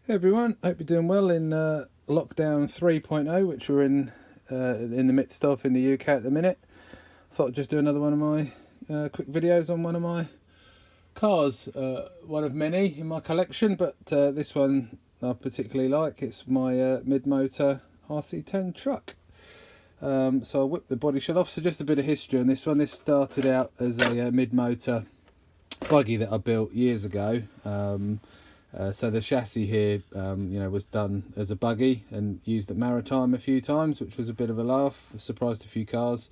Hey everyone, hope you're doing well in lockdown 3.0, which we're in the midst of in the UK at the minute. Thought I'd just do another one of my quick videos on one of my cars, one of many in my collection, but this one I particularly like. It's my mid-motor RC10 truck. So I whipped the body shell off. So just a bit of history on this one. This started out as a mid-motor buggy that I built years ago. So the chassis here, was done as a buggy and used at Maritime a few times, which was a bit of a laugh. Surprised a few cars,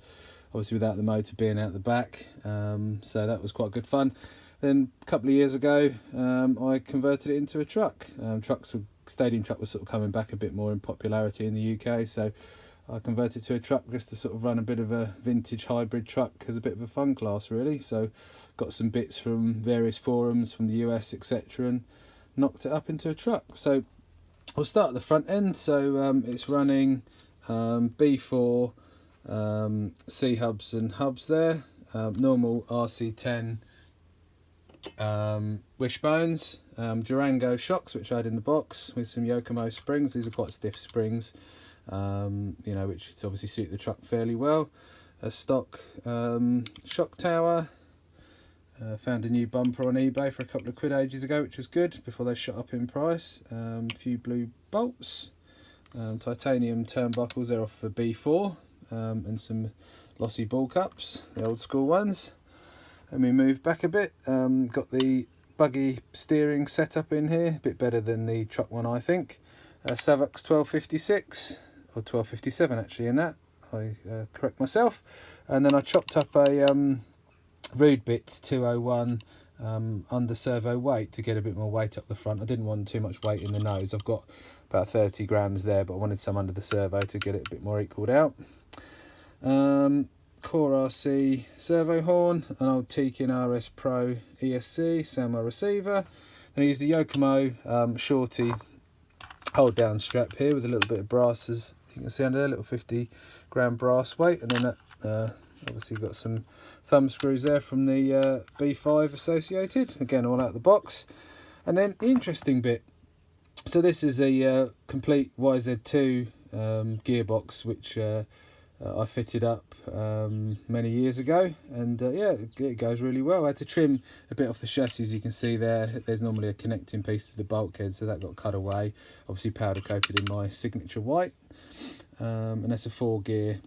obviously without the motor being out the back. So that was quite good fun. Then a couple of years ago, I converted it into a truck. Stadium truck was sort of coming back a bit more in popularity in the UK, so I converted to a truck just to sort of run a bit of a vintage hybrid truck as a bit of a fun class, really. So got some bits from various forums from the US, etc., and knocked it up into a truck. So we'll start at the front end. So it's running B4 C hubs and hubs there, normal RC10 wishbones, Durango shocks which I had in the box with some Yokomo springs. These are quite stiff springs, which obviously suit the truck fairly well. A stock shock tower. Found a new bumper on eBay for a couple of quid ages ago, which was good before they shot up in price. A few blue bolts, titanium turnbuckles, they're off for B4, and some lossy ball cups, the old school ones. And we move back a bit, got the buggy steering set up in here, a bit better than the truck one I think. Savox 1256, or 1257 actually in that, I correct myself. And then I chopped up a Rude Bits 201 under servo weight to get a bit more weight up the front. I didn't want too much weight in the nose. I've got about 30 grams there, but I wanted some under the servo to get it a bit more equalled out. Core RC servo horn, an old Tekin RS Pro ESC, Samuel receiver. And I used the Yokomo shorty hold down strap here with a little bit of brass, as you can see under there, little 50 gram brass weight. And then that obviously got some thumb screws there from the B5 associated, again all out of the box. And then the interesting bit, so this is a complete YZ2 gearbox which I fitted up many years ago, and it goes really well. I had to trim a bit off the chassis, as you can see there. There's normally a connecting piece to the bulkhead, so that got cut away, obviously powder coated in my signature white. And that's a 4-gear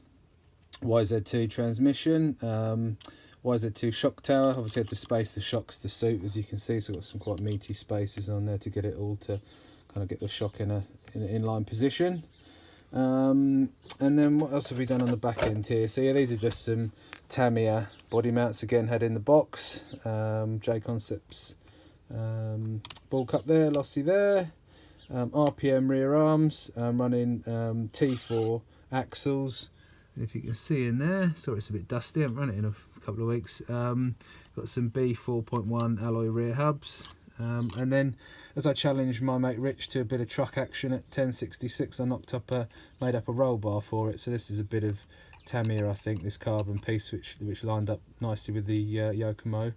YZ2 transmission, YZ2 shock tower. Obviously had to space the shocks to suit, as you can see, so got some quite meaty spaces on there to get it all to kind of get the shock in an inline position. And then what else have we done on the back end here? So yeah, these are just some Tamiya body mounts, again had in the box. J Concepts ball cup there, lossy there. RPM rear arms, running T4 axles. If you can see in there, sorry it's a bit dusty, I haven't run it in a couple of weeks. Got some B4.1 alloy rear hubs, and then as I challenged my mate Rich to a bit of truck action at 1066, I made up a roll bar for it. So this is a bit of Tamiya, I think, this carbon piece which lined up nicely with the Yokomo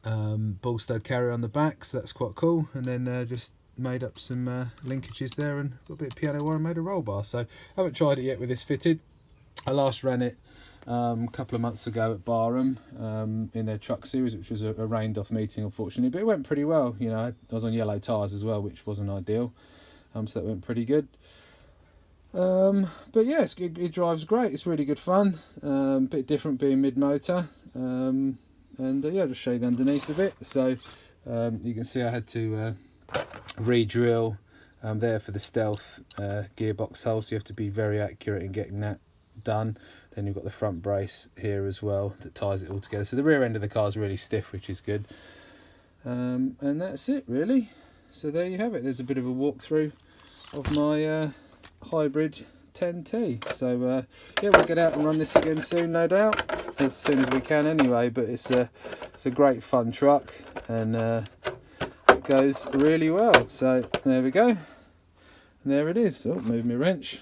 ball stud carrier on the back, so that's quite cool. And then just made up some linkages there and got a bit of piano wire and made a roll bar. So I haven't tried it yet with this fitted. I last ran it a couple of months ago at Barham in their truck series, which was a rained off meeting unfortunately, but it went pretty well. I was on yellow tyres as well, which wasn't ideal, so that went pretty good. But yeah, it drives great, it's really good fun, bit different being mid-motor, and yeah, I'll just show you the underneath of it. So you can see I had to re-drill there for the stealth gearbox hole, so you have to be very accurate in getting that done. Then you've got the front brace here as well that ties it all together, so the rear end of the car is really stiff, which is good. And that's it really. So there you have it, there's a bit of a walkthrough of my hybrid 10T. So yeah, we'll get out and run this again soon, no doubt, as soon as we can anyway. But it's a great fun truck, and it goes really well. So there we go, and there it is. Oh, move my wrench.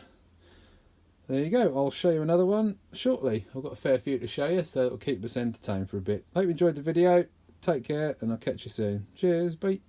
There you go. I'll show you another one shortly. I've got a fair few to show you, so it'll keep us entertained for a bit. Hope you enjoyed the video. Take care, and I'll catch you soon. Cheers, bye.